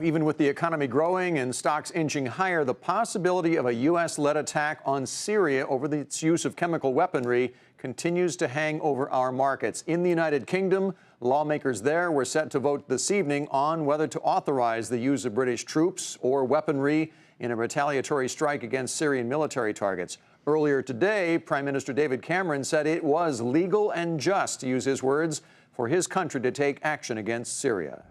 Even with the economy growing and stocks inching higher, the possibility of a U.S.-led attack on Syria over its use of chemical weaponry continues to hang over our markets. In the United Kingdom, lawmakers there were set to vote this evening on whether to authorize the use of British troops or weaponry in a retaliatory strike against Syrian military targets. Earlier today, Prime Minister David Cameron said it was legal and just, to use his words, for his country to take action against Syria.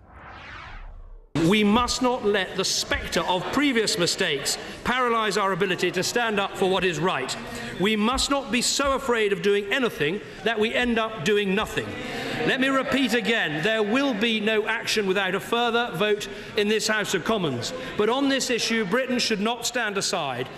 We must not let the spectre of previous mistakes paralyze our ability to stand up for what is right. We must not be so afraid of doing anything that we end up doing nothing. Let me repeat again, there will be no action without a further vote in this House of Commons. But on this issue, Britain should not stand aside.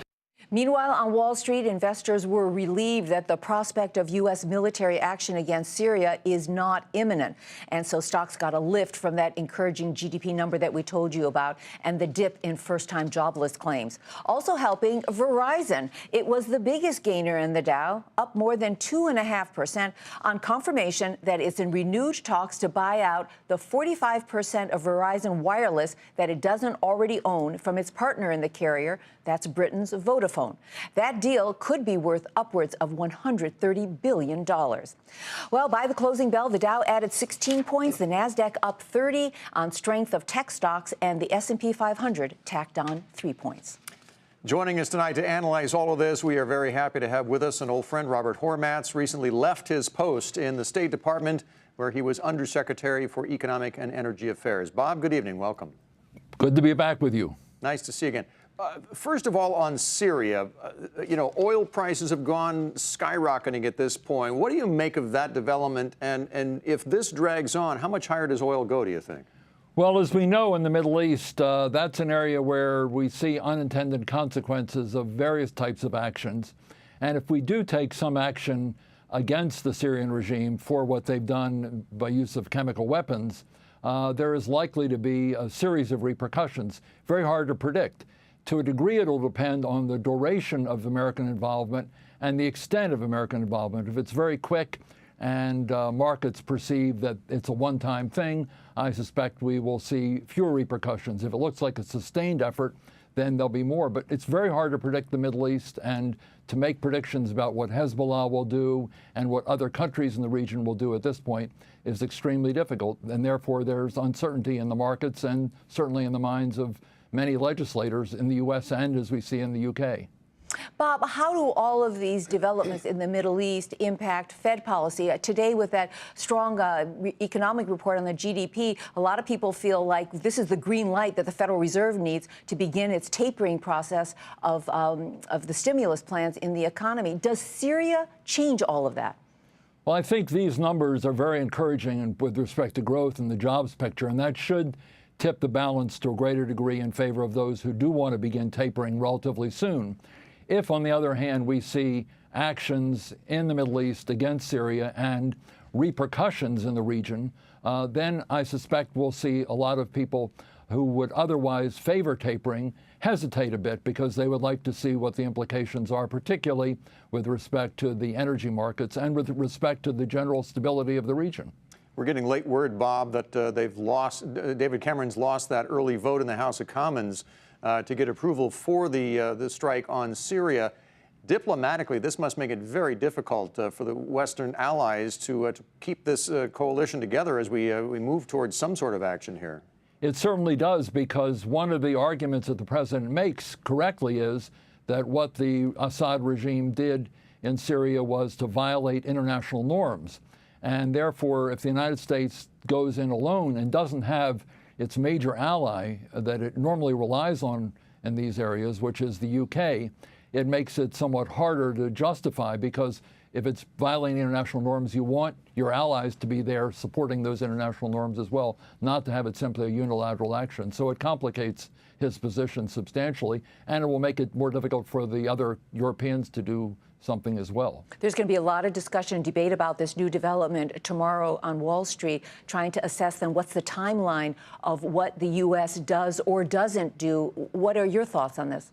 Meanwhile, on Wall Street, investors were relieved that the prospect of U.S. military action against Syria is not imminent. And so stocks got a lift from that encouraging GDP number that we told you about and the dip in first-time jobless claims. Also helping, Verizon. It was the biggest gainer in the Dow, up more than 2.5% on confirmation that it's in renewed talks to buy out the 45% of Verizon Wireless that it doesn't already own from its partner in the carrier. That's Britain's Vodafone. That deal could be worth upwards of $130 billion. Well, by the closing bell, the Dow added 16 points, the Nasdaq up 30 on strength of tech stocks, and the S&P 500 tacked on 3 points. Joining us tonight to analyze all of this, we are very happy to have with us an old friend. Robert Hormats recently left his post in the State Department, where he was Undersecretary for Economic and Energy Affairs. Bob, good evening. Welcome. Good to be back with you. Nice to see you again. First of all, on Syria, oil prices have gone skyrocketing at this point. What do you make of that development? And if this drags on, how much higher does oil go, do you think? Well, as we know in the Middle East, that's an area where we see unintended consequences of various types of actions. And if we do take some action against the Syrian regime for what they've done by use of chemical weapons, there is likely to be a series of repercussions. Very hard to predict. To a degree, it'll depend on the duration of American involvement and the extent of American involvement. If it's very quick and markets perceive that it's a one-time thing, I suspect we will see fewer repercussions. If it looks like a sustained effort, then there'll be more. But it's very hard to predict the Middle East, and to make predictions about what Hezbollah will do and what other countries in the region will do at this point is extremely difficult. And therefore, there's uncertainty in the markets and certainly in the minds of many legislators in the U.S. and, as we see, in the U.K. Bob, how do all of these developments in the Middle East impact Fed policy? Today, with that strong economic report on the GDP, a lot of people feel like this is the green light that the Federal Reserve needs to begin its tapering process of the stimulus plans in the economy. Does Syria change all of that? Well, I think these numbers are very encouraging with respect to growth and the jobs picture, and that should tip the balance to a greater degree in favor of those who do want to begin tapering relatively soon. If, on the other hand, we see actions in the Middle East against Syria and repercussions in the region, then I suspect we'll see a lot of people who would otherwise favor tapering hesitate a bit because they would like to see what the implications are, particularly with respect to the energy markets and with respect to the general stability of the region. We're getting late word, Bob, that David Cameron's lost that early vote in the House of Commons to get approval for the strike on Syria. Diplomatically, this must make it very difficult for the Western allies to keep this coalition together as we move towards some sort of action here. It certainly does, because one of the arguments that the president makes correctly is that what the Assad regime did in Syria was to violate international norms. And therefore, if the United States goes in alone and doesn't have its major ally that it normally relies on in these areas, which is the UK, it makes it somewhat harder to justify, because if it's violating international norms, you want your allies to be there supporting those international norms as well, not to have it simply a unilateral action. So it complicates his position substantially, and it will make it more difficult for the other Europeans to do something as well. There's going to be a lot of discussion and debate about this new development tomorrow on Wall Street, trying to assess then what's the timeline of what the U.S. does or doesn't do. What are your thoughts on this?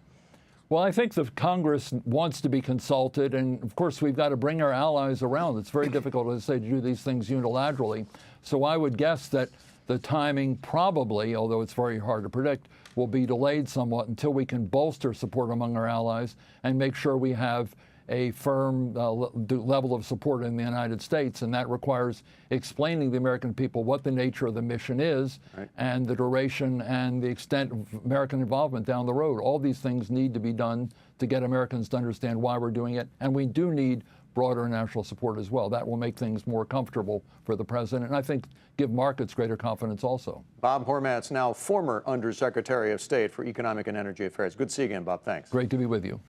Well, I think the Congress wants to be consulted, and of course we've got to bring our allies around. It's very difficult, as I say, to do these things unilaterally. So I would guess that The timing probably, although it's very hard to predict, will be delayed somewhat until we can bolster support among our allies and make sure we have a firm level of support in the United States. And that requires explaining to the American people what the nature of the mission is, right, and the duration and the extent of American involvement down the road. All these things need to be done to get Americans to understand why we're doing it. And we do need broader national support as well. That will make things more comfortable for the president, and I think give markets greater confidence also. Bob Hormats, now former Undersecretary of State for Economic and Energy Affairs. Good to see you again, Bob. Thanks. Great to be with you.